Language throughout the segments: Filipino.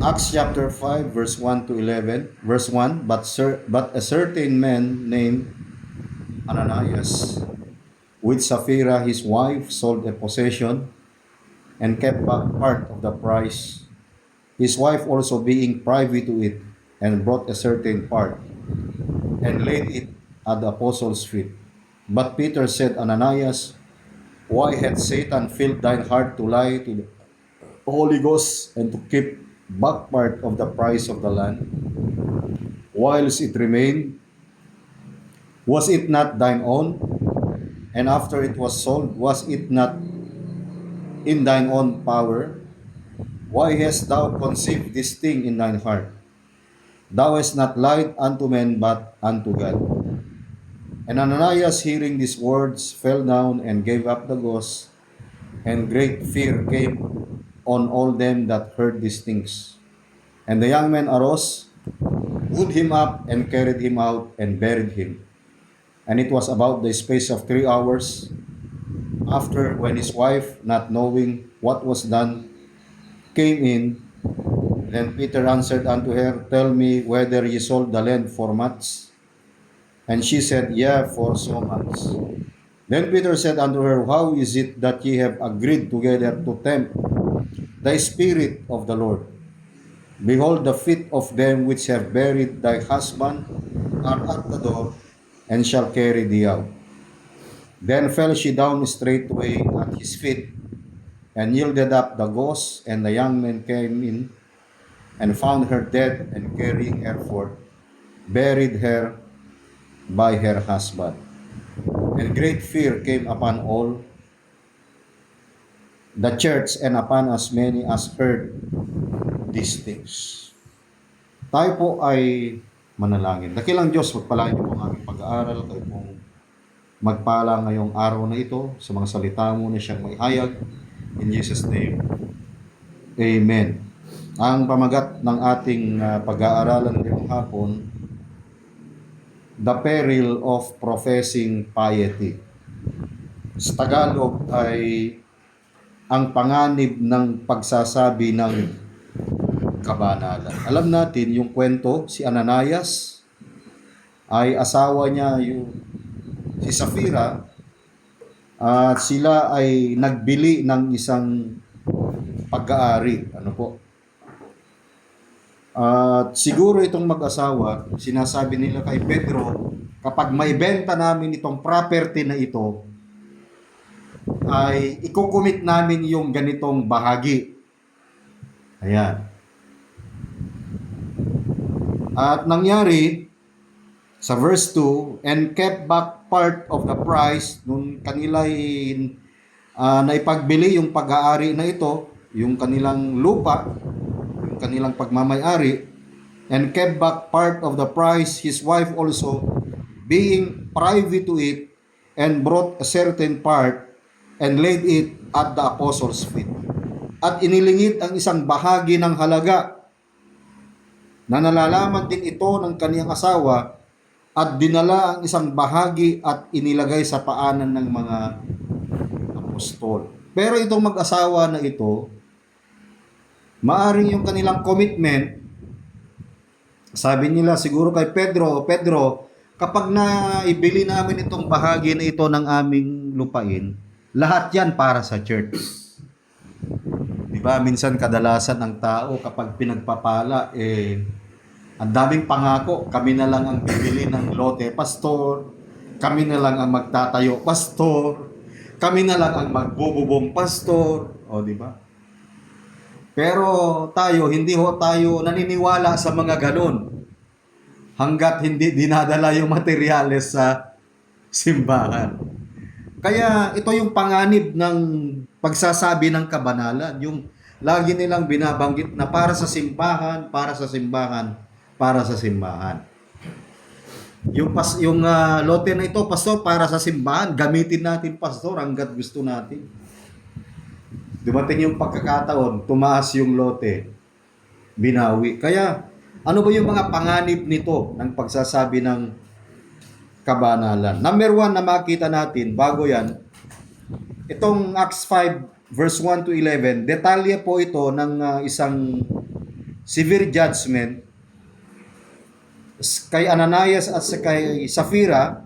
Acts chapter 5 verse 1 to 11. Verse 1, but a certain man named Ananias, with Sapphira his wife, sold a possession and kept back part of the price, his wife also being privy to it, and brought a certain part and laid it at the apostles' feet. But Peter said, Ananias, why hath Satan filled thine heart to lie to the Holy Ghost and to keep back part of the price of the land, whilst it remained? Was it not thine own? And after it was sold, was it not in thine own power? Why hast thou conceived this thing in thine heart? Thou hast not lied unto men, but unto God. And Ananias, hearing these words, fell down and gave up the ghost, and great fear came on all them that heard these things. And the young man arose, pulled him up, and carried him out, and buried him. And it was about the space of 3 hours after, when his wife, not knowing what was done, came in. Then Peter answered unto her, Tell me whether ye sold the land for much? And she said, Yea, for so much. Then Peter said unto her, How is it that ye have agreed together to tempt the Spirit of the Lord? Behold, the feet of them which have buried thy husband are at the door, and shall carry thee out. Then fell she down straightway at his feet, and yielded up the ghost. And the young man came in, and found her dead, and carrying her forth, buried her by her husband. And great fear came upon all the church, and upon as many as heard these things. Tayo po ay manalangin. Dakilang Diyos, magpalain niyo po ang aming pag-aaral. Kayo pong magpala ngayong araw na ito sa mga salita mo na siyang maihayag. In Jesus' name, Amen. Ang pamagat ng ating pag-aaralan ngayong hapon, The Peril of Professing Piety. Sa Tagalog ay ang panganib ng pagsasabi ng kabanalan. Alam natin yung kwento, si Ananias ay asawa niya si Sapphira, at sila ay nagbili ng isang pag-aari. Ano po? At siguro itong mag-asawa, sinasabi nila kay Pedro, kapag may benta namin itong property na ito, ay ikukumit namin yung ganitong bahagi. Ayan. At nangyari, sa verse 2, and kept back part of the price, nung kanila naipagbili yung pag-aari na ito, yung kanilang lupa, yung kanilang pagmamay-ari, and kept back part of the price, his wife also, being privy to it, and brought a certain part, and laid it at the apostles' feet. At inilingid ang isang bahagi ng halaga, na nalalaman din ito ng kaniyang asawa, at dinala ang isang bahagi at inilagay sa paanan ng mga apostol. Pero itong mag-asawa na ito, maaring yung kanilang commitment, sabi nila siguro kay Pedro, kapag naibili namin itong bahagi na ito ng aming lupain, lahat yan para sa church. Diba? Minsan kadalasan ng tao kapag pinagpapala, ang daming pangako, kami na lang ang bibili ng lote, pastor. Kami na lang ang magtatayo, pastor. Kami na lang ang magbububong, pastor. O, di ba? Pero tayo, hindi ho tayo naniniwala sa mga ganun. Hanggat hindi dinadala yung materyales sa simbahan. Kaya ito yung panganib ng pagsasabi ng kabanalan. Yung lagi nilang binabanggit na para sa simbahan, para sa simbahan, para sa simbahan. Yung lote na ito, pastor, para sa simbahan, gamitin natin, pastor, hanggat gusto natin. Dumating yung pagkakataon, tumaas yung lote, binawi. Kaya, ano ba yung mga panganib nito ng pagsasabi ng kabanalan? Number 1 na makita natin, bago yan, itong Acts 5, verse 1 to 11, detalye po ito ng isang severe judgment kay Ananias at kay Sapphira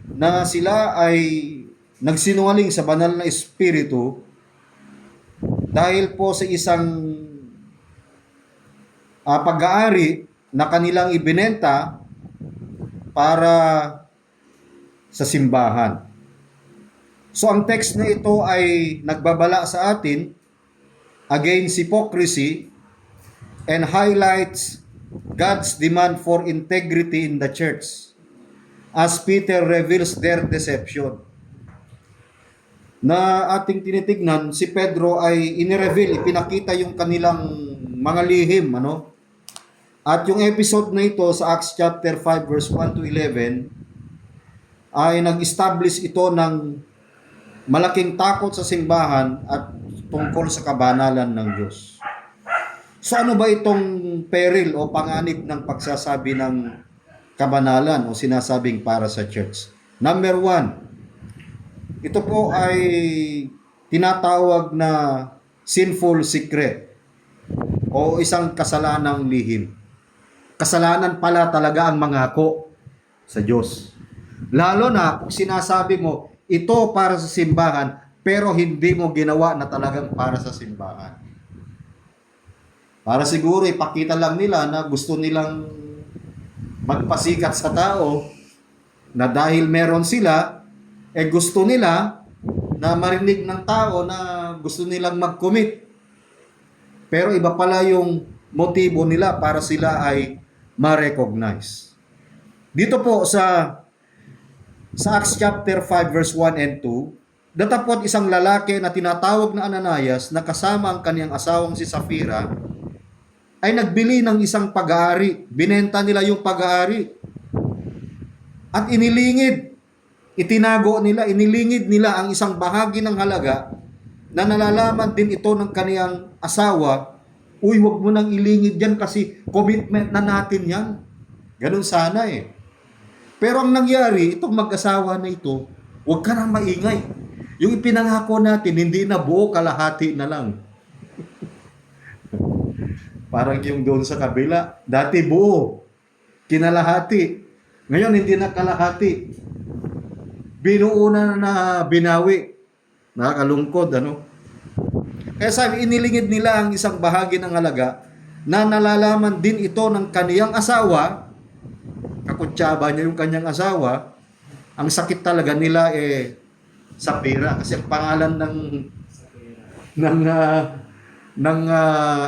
na sila ay nagsinungaling sa banal na espiritu dahil po sa isang pag-aari na kanilang ibinenta para sa simbahan. So ang text na ito ay nagbabala sa atin against hypocrisy and highlights God's demand for integrity in the church as Peter reveals their deception. Na ating tinitignan, si Pedro ay inireveal, ipinakita yung kanilang mga lihim, ano? At yung episode na ito sa Acts chapter 5 verse 1 to 11 ay nag-establish ito ng malaking takot sa simbahan at tungkol sa kabanalan ng Diyos. So ano ba itong peril o panganib ng pagsasabi ng kabanalan o sinasabing para sa church? Number 1, ito po ay tinatawag na sinful secret o isang kasalanang lihim. Kasalanan pala talaga ang mangako sa Diyos. Lalo na kung sinasabi mo, ito para sa simbahan, pero hindi mo ginawa na talagang para sa simbahan. Para siguro ipakita lang nila na gusto nilang magpasikat sa tao na dahil meron sila, gusto nila na marinig ng tao na gusto nilang mag-commit. Pero iba pala yung motibo nila para sila ay ma-recognize. Dito po sa Acts chapter 5 verse 1 and 2, datapot isang lalaki na tinatawag na Ananias na kasama ang kaniyang asawang si Sapphira ay nagbili ng isang pag-aari. Binenta nila yung pag-aari. At inilingid nila ang isang bahagi ng halaga na nalalaman din ito ng kaniyang asawa. Uy, wag mo nang ilingid yan kasi commitment na natin yan. Ganun sana eh. Pero ang nangyari, itong mag-asawa na ito, wag ka nang maingay. Yung ipinangako natin, hindi na buo, kalahati na lang. Parang yung doon sa kabila, dati buo, kinalahati. Ngayon, hindi na kalahati. Binuo na binawi. Nakakalungkod, ano? Kaya sabi, inilingid nila ang isang bahagi ng halaga na nalalaman din ito ng kaniyang asawa. Kakutsaba niya yung kanyang asawa. Ang sakit talaga nila Sapphira. Kasi ang pangalan ng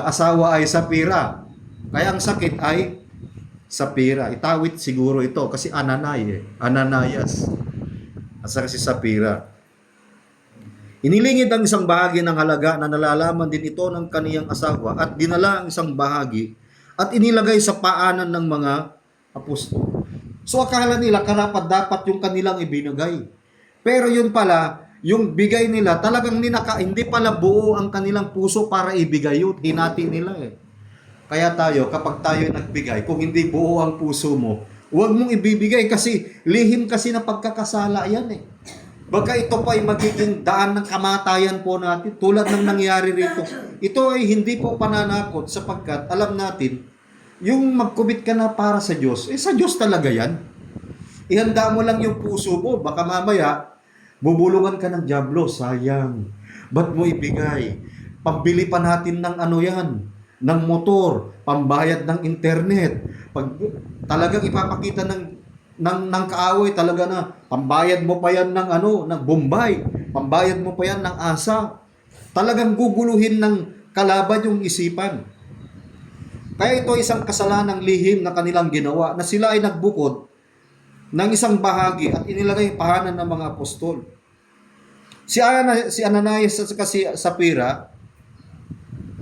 asawa ay Sapphira. Kaya ang sakit ay Sapphira. Itawit siguro ito kasi Ananias. At saka si Sapphira. Inilingid ang isang bahagi ng halaga na nalalaman din ito ng kaniyang asawa at dinala ang isang bahagi at inilagay sa paanan ng mga apostol. So akala nila karapat-dapat yung kanilang ibinigay. Pero yun pala, yung bigay nila talagang hindi pala buo ang kanilang puso para ibigay yun. Hinati nila eh. Kaya tayo, kapag tayo nagbigay, kung hindi buo ang puso mo, huwag mong ibibigay kasi lihim kasi na pagkakasala yan eh. Baka ito pa ay magiging daan ng kamatayan po natin tulad ng nangyari rito. Ito ay hindi po pananakot sapagkat alam natin yung mag-commit ka na para sa Diyos, sa Diyos talaga yan. Ihanda mo lang yung puso mo, baka mamaya bubulungan ka ng dyablo, sayang. Ba't mo ibigay? Pambili pa natin ng ng motor, pambayad ng internet. Pag talagang ipapakita ng kaaway talaga na pambayad mo pa yan ng Bombay, pambayad mo pa yan ng ASA. Talagang guguluhin ng kalaban yung isipan. Kaya ito isang kasalanang lihim na kanilang ginawa na sila ay nagbukod ng isang bahagi at inilagay pahanan ng mga apostol. Si Ananias at si Sapphira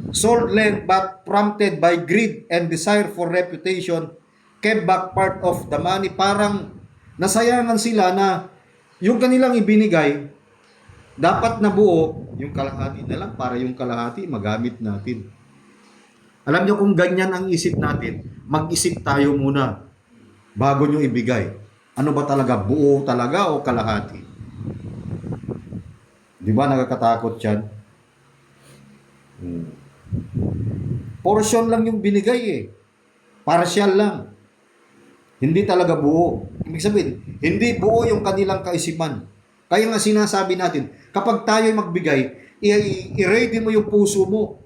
sold land but prompted by greed and desire for reputation kept back part of the money. Parang nasayangan sila na yung kanilang ibinigay dapat na buo, yung kalahati na lang para yung kalahati magamit natin. Alam niyo kung ganyan ang isip natin, mag-isip tayo muna bago nyo ibigay. Ano ba talaga? Buo talaga o kalahati? Di ba nakakatakot yan? Portion lang yung binigay eh. Partial lang. Hindi talaga buo. Ibig sabihin, hindi buo yung kanilang kaisipan. Kaya nga sinasabi natin, kapag tayo'y magbigay, i-ready mo yung puso mo.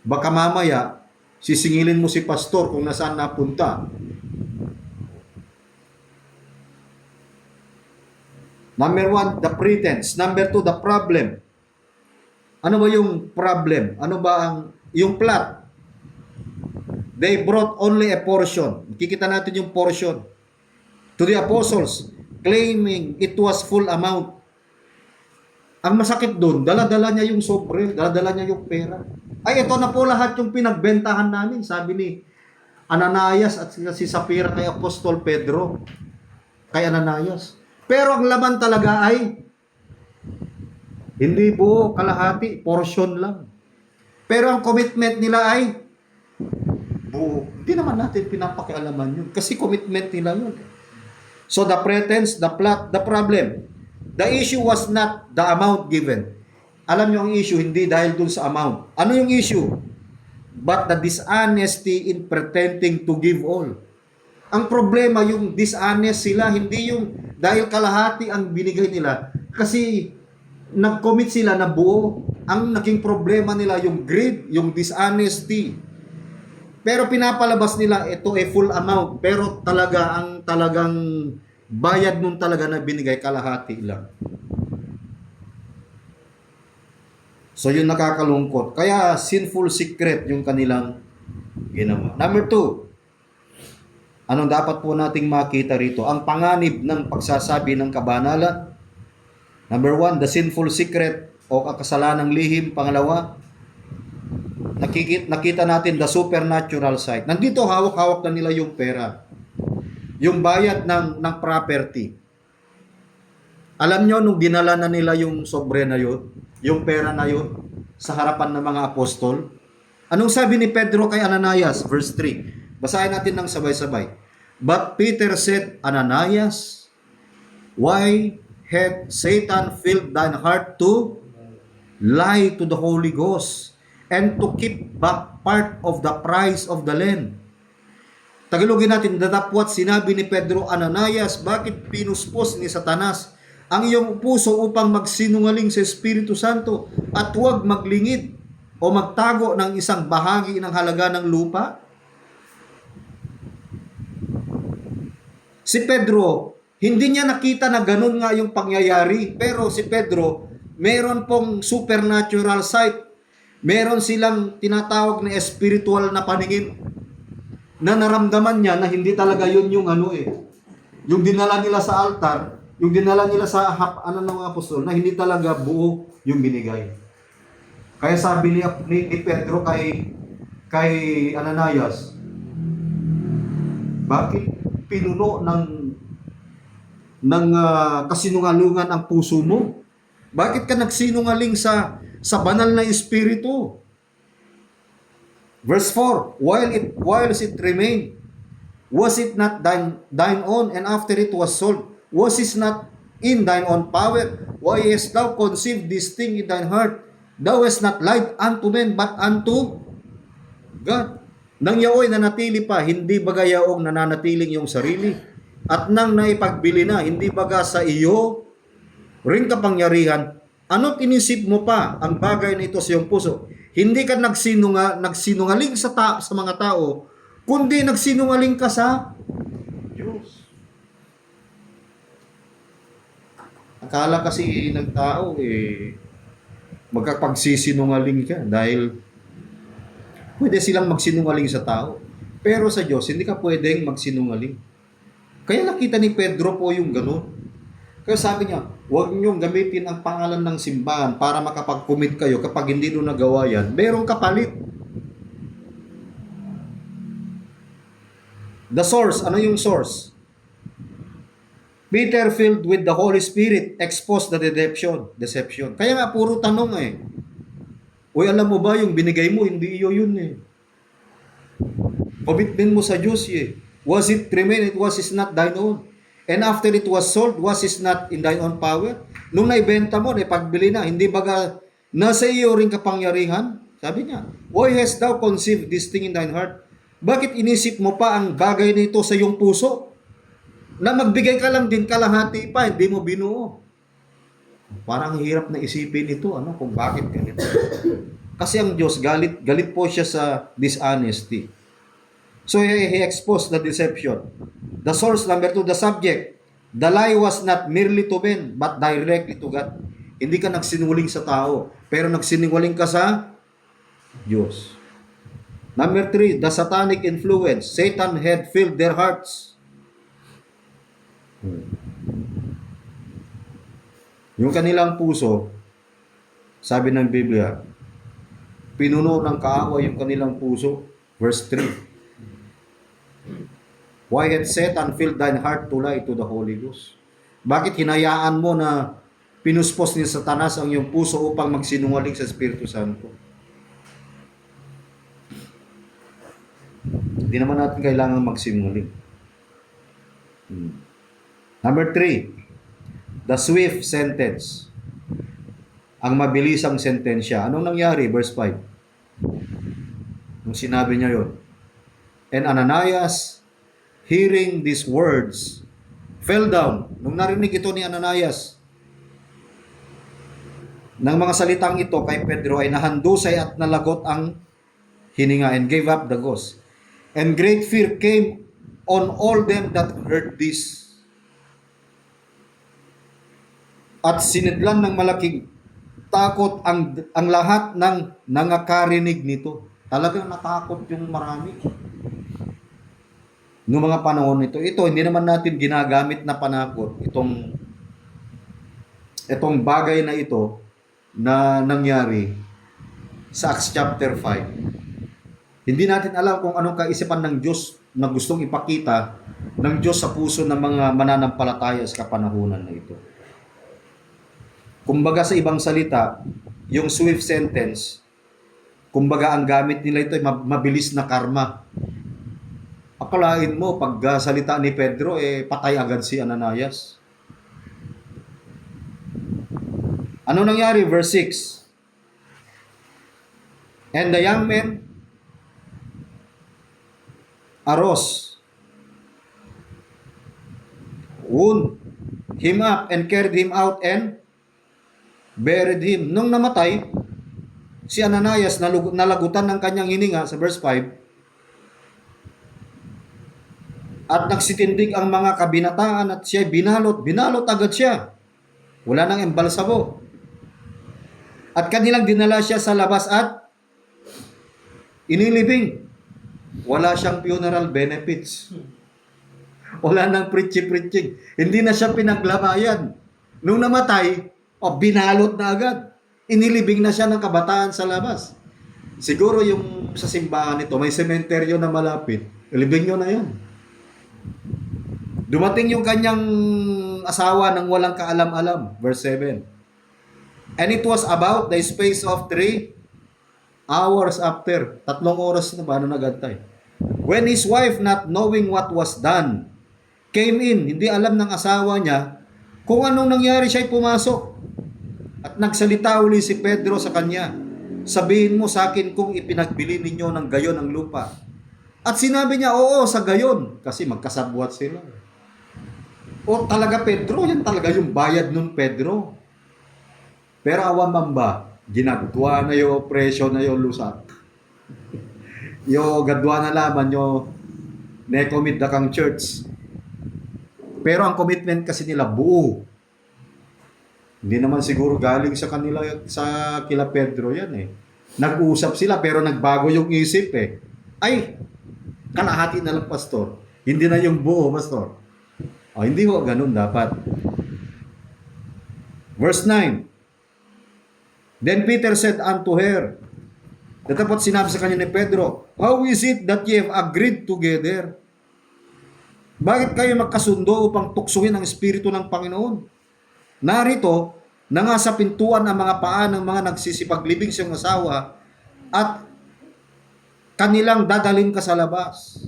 Baka mamaya, sisingilin mo si pastor kung nasaan napunta. Number 1, the pretense. Number 2, the problem. Ano ba yung problem? Ano ba yung plot? They brought only a portion. Kikita natin yung portion. To the apostles, claiming it was full amount. Ang masakit doon, dala-dala niya yung sobre, dala-dala niya yung pera. Ay, ito na po lahat yung pinagbentahan namin, sabi ni Ananias at si Sapphira kay Apostol Pedro, kay Ananias. Pero ang laman talaga ay hindi buo, kalahati, portion lang. Pero ang commitment nila ay buo. Hindi naman natin pinapakialaman yun kasi commitment nila yun. So the pretense, the plot, the problem. The issue was not the amount given. Alam niyo ang issue, hindi dahil dun sa amount. Ano yung issue? But the dishonesty in pretending to give all. Ang problema, yung dishonest sila, hindi yung dahil kalahati ang binigay nila. Kasi nag-commit sila na buo. Ang naging problema nila yung greed, yung dishonesty. Pero pinapalabas nila ito ay full amount. Pero talagang bayad nun talaga na binigay kalahati lang. So yun nakakalungkot. Kaya sinful secret yung kanilang ginawa. Number 2, anong dapat po nating makita rito? Ang panganib ng pagsasabi ng kabanalan. Number 1, the sinful secret o kasalanang lihim. Pangalawa, nakita natin the supernatural side. Nandito hawak-hawak na nila yung pera. Yung bayad ng property. Alam nyo, nung dinala na nila yung sobre na yun, yung pera na yun, sa harapan ng mga apostol, anong sabi ni Pedro kay Ananias? Verse 3. Basahin natin ng sabay-sabay. But Peter said, Ananias, why hath Satan filled thine heart to lie to the Holy Ghost and to keep back part of the price of the land? Tagalogin natin, datapwat sinabi ni Pedro, Ananias, bakit pinuspos ni Satanas ang iyong puso upang magsinungaling sa Espiritu Santo at huwag maglingid o magtago ng isang bahagi ng halaga ng lupa? Si Pedro, hindi niya nakita na ganun nga yung pangyayari. Pero si Pedro, meron pong supernatural sight. Meron silang tinatawag na spiritual na paningin na naramdaman niya na hindi talaga yun yung yung dinala nila sa altar, yung dinala nila sa ng mga apostol, na hindi talaga buo yung binigay. Kaya sabi ni Pedro kay Ananias, bakit pinuno ng kasinungalingan ang puso mo? Bakit ka nagsinungaling sa banal na espiritu? Verse 4, while it remained, was it not thine own, and after it was sold, was it not in thine own power? Why hast thou conceived this thing in thine heart? Thou hast not lied unto men, but unto God. Nang yaoy nanatili pa, hindi baga yaong nananatiling yung sarili? At nang naipagbili na, hindi baga sa iyo ring kapangyarihan, ano't inisip mo pa ang bagay na ito sa iyong puso? Hindi ka nagsinungaling sa mga tao, kundi nagsinungaling ka sa Diyos. Akala kasi ng tao, magkapagsisinungaling ka dahil pwede silang magsinungaling sa tao. Pero sa Diyos, hindi ka pwedeng magsinungaling. Kaya nakita ni Pedro po yung gano'n. Kaya sabi niya, huwag niyong gamitin ang pangalan ng simbahan para makapag-commit kayo kapag hindi nyo nagawa yan. Merong kapalit. The source, ano yung source? Peter filled with the Holy Spirit exposed the deception. Kaya nga puro tanong Uy, alam mo ba yung binigay mo, hindi iyo yun Commitment mo sa Diyos Was it remain, it was not thine own. And after it was sold, was it not in thine own power? Nung naibenta mo, pagbili na, hindi baga nasa iyo ring kapangyarihan? Sabi niya, why hast thou conceived this thing in thine heart? Bakit inisip mo pa ang bagay nito sa iyong puso? Na magbigay ka lang din kalahati pa, hindi mo binuo. Parang hirap na isipin ito, kung bakit ganito. Kasi ang Diyos, galit po siya sa dishonesty. So he exposed the deception. The source, number 2, the subject. The lie was not merely to men, but directly to God. Hindi ka nagsinungaling sa tao, pero nagsinungaling ka sa Diyos. Number 3, the satanic influence. Satan had filled their hearts. Yung kanilang puso, sabi ng Biblia, pinuno ng kaaway yung kanilang puso. Verse 3. Why had Satan filled thine heart to lie to the Holy Ghost? Bakit hinayaan mo na pinuspos ni Satanas ang iyong puso upang magsinungaling sa Espiritu Santo? Hindi naman natin kailangan magsinungaling. Number 3, the swift sentence. Ang mabilisang sentensya. Anong nangyari? Verse 5. Nung sinabi niya yon. And Ananias, hearing these words, fell down. Nung narinig ito ni Ananias, ng mga salitang ito kay Pedro ay nahandusay at nalagot ang hininga and gave up the ghost. And great fear came on all them that heard this. At sinidlan ng malaking takot ang lahat ng nangakarinig nito. Talagang natakot yung marami. Noong mga panahon nito, ito hindi naman natin ginagamit na panakot. Itong bagay na ito na nangyari sa Acts chapter 5. Hindi natin alam kung anong kaisipan ng Diyos na gustong ipakita ng Diyos sa puso ng mga mananampalataya sa kapanahunan na ito. Kumbaga sa ibang salita, yung swift sentence, kumbaga ang gamit nila ito ay mabilis na karma. Akalain mo, pag salita ni Pedro, patay agad si Ananias. Ano nangyari? Verse 6. And the young men arose, wound him up, and carried him out, and buried him. Nung namatay, si Ananias, nalagutan ng kanyang hininga sa verse 5, at nagsitindig ang mga kabinataan at siya binalot agad siya. Wala nang embalsamo. At kanilang dinala siya sa labas at inilibing. Wala siyang funeral benefits. Wala nang preaching. Hindi na siya pinaglamayan. Nung namatay, binalot na agad. Inilibing na siya ng kabataan sa labas. Siguro yung sa simbahan nito, may sementeryo na malapit. Ilibing nyo na yan. Dumating yung kanyang asawa ng walang kaalam-alam. Verse 7. And it was about the space of 3 hours after. 3 oras na ba nagantay? When his wife, not knowing what was done, came in. Hindi alam ng asawa niya kung anong nangyari, siya'y pumasok. At nagsalita uli si Pedro sa kanya. Sabihin mo sa akin kung ipinagbili ninyo ng gayon ang lupa. At sinabi niya, oo, sa gayon. Kasi magkasabwat sila. O talaga Pedro, yan talaga yung bayad nun Pedro. Pero awan man ba, ginagdwa na yung presyo na yung lusat. Yung gadwa na laman yung ne-commit na kang church. Pero ang commitment kasi nila buo. Hindi naman siguro galing sa kanila, sa kila Pedro yan eh. Nag-usap sila pero nagbago yung isip eh. Ay, kalahati na lang pastor. Hindi na yung buo pastor. Hindi ho, ganun dapat. Verse 9. Then Peter said unto her, dapat sinabi sa kanya ni Pedro, how is it that ye have agreed together? Bakit kayo magkasundo upang tuksuhin ang Espiritu ng Panginoon? Narito, na nga sa pintuan ang mga paa ng mga nagsisipaglibing siyang asawa at kanilang dadalhin ka sa labas.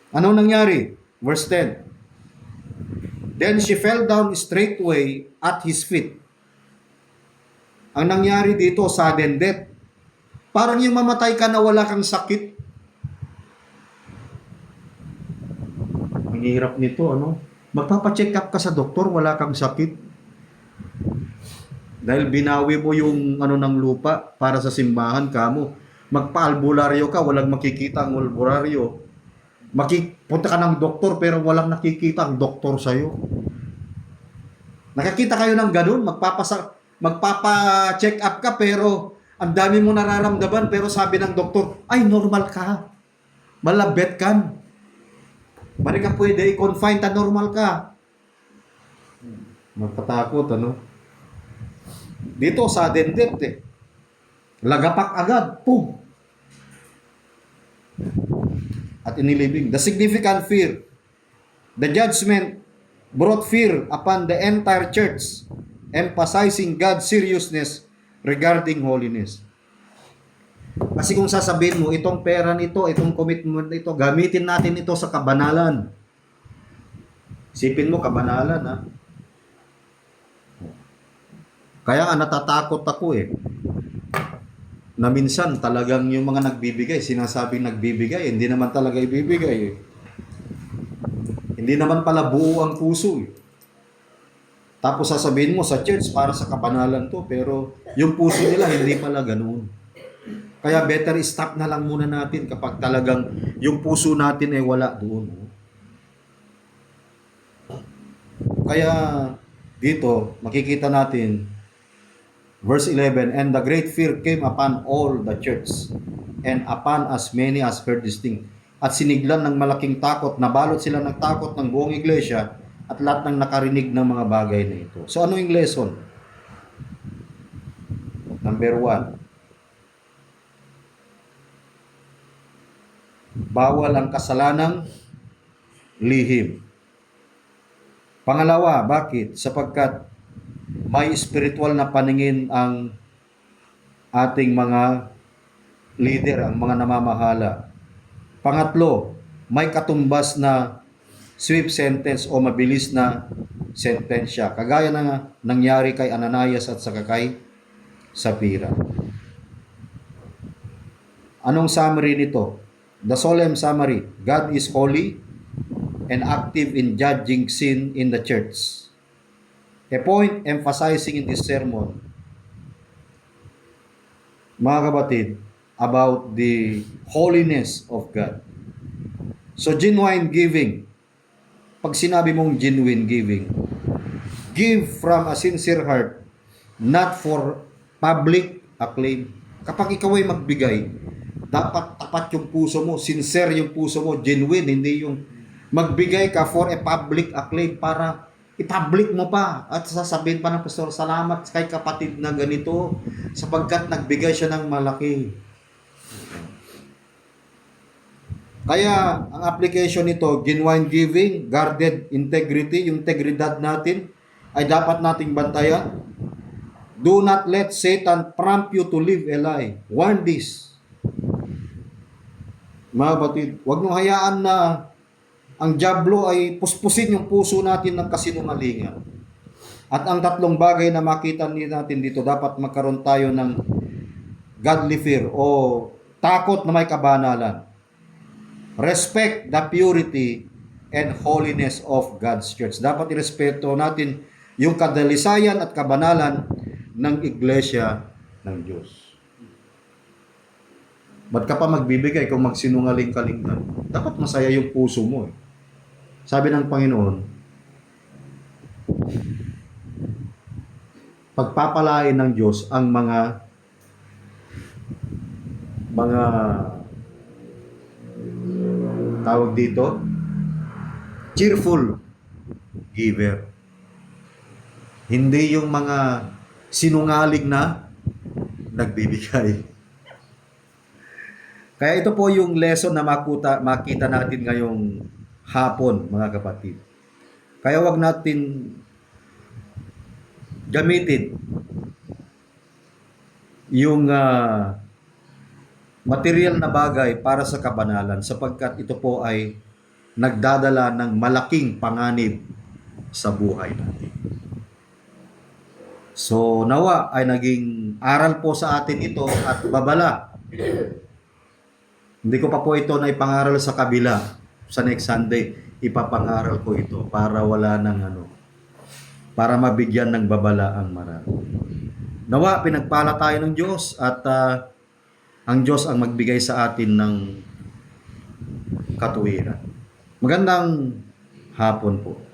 Ano nangyari? Verse 10. Then she fell down straightway at his feet. Ang nangyari dito, sudden death. Parang yung mamatay ka na wala kang sakit. Ang hirap nito, ano? Magpapacheck up ka sa doktor, wala kang sakit. Dahil binawi mo yung ano ng lupa para sa simbahan kamo. Magpa-albularyo ka, walang makikita ang albularyo. Punta ka ng doktor pero walang nakikita ang doktor sa'yo. Nakakita kayo ng ganun? Magpapa-check up ka pero ang dami mo nararamdaman pero sabi ng doktor, ay normal ka. Malabet kan. Bali ka pwede i-confine ta normal ka. Magpatakot, ano? Dito, sudden death eh. Lagapak agad. Pum! At inilibing. The significant fear. The judgment brought fear upon the entire church, emphasizing God's seriousness regarding holiness. Kasi kung sasabihin mo, itong pera nito, itong commitment nito, gamitin natin ito sa kabanalan. Isipin mo, kabanalan, ha? Kaya nga natatakot ako eh. Na minsan talagang yung mga nagbibigay, sinasabing nagbibigay, hindi naman talaga ibibigay eh. Hindi naman pala buo ang puso eh. Tapos sasabihin mo sa church para sa kabanalan to, pero yung puso nila hindi pala ganoon. Kaya better stop na lang muna natin kapag talagang yung puso natin ay wala doon. Kaya dito makikita natin verse 11, and the great fear came upon all the church, and upon as many as heard this thing. At siniglan ng malaking takot, nabalot sila ng takot ng buong iglesia, at lahat ng nakarinig ng mga bagay na ito. So ano yung lesson? Number 1, bawal ang kasalanang lihim. Pangalawa, bakit? Sapagkat may spiritual na paningin ang ating mga leader, ang mga namamahala. Pangatlo, may katumbas na swift sentence o mabilis na sentensya. Kagaya na nangyari kay Ananias at saka kay Sapphira. Anong summary nito? The solemn summary, God is holy and active in judging sin in the church. A point emphasizing in this sermon, mga kapatid, about the holiness of God. So genuine giving, pag sinabi mong genuine giving, give from a sincere heart, not for public acclaim. Kapag ikaw ay magbigay, dapat tapat yung puso mo, sincere yung puso mo, genuine, hindi yung magbigay ka for a public acclaim para i-public mo pa at sasabihin pa ng pastor, salamat kay kapatid na ganito sapagkat nagbigay siya ng malaki. Kaya ang application nito, genuine giving, guarded integrity, yung integridad natin ay dapat nating bantayan. Do not let Satan prompt you to live a lie. Warn this. Mga batid, huwag nyo hayaan na ang diablo ay puspusin yung puso natin ng kasinungalingan. At ang tatlong bagay na makita natin dito, dapat magkaroon tayo ng godly fear o takot na may kabanalan. Respect the purity and holiness of God's church. Dapat irespeto natin yung kadalisayan at kabanalan ng iglesia ng Diyos. Ba't ka pa magbibigay kung magsinungaling-kalingkan? Dapat masaya yung puso mo eh. Sabi ng Panginoon, pagpapalain ng Diyos ang mga tawag dito, cheerful giver. Hindi yung mga sinungaling na nagbibigay. Kaya ito po yung lesson na makita natin ngayong hapon, mga kapatid. Kaya wag natin gamitin yung material na bagay para sa kabanalan sapagkat ito po ay nagdadala ng malaking panganib sa buhay natin. So nawa ay naging aral po sa atin ito at babala. Hindi ko pa po ito na ipangaral sa kabila. Sa next Sunday, ipapangaral ko ito para wala ng para mabigyan ng babala ang marami. Nawa, pinagpala tayo ng Diyos at ang Diyos ang magbigay sa atin ng katuwiran. Magandang hapon po.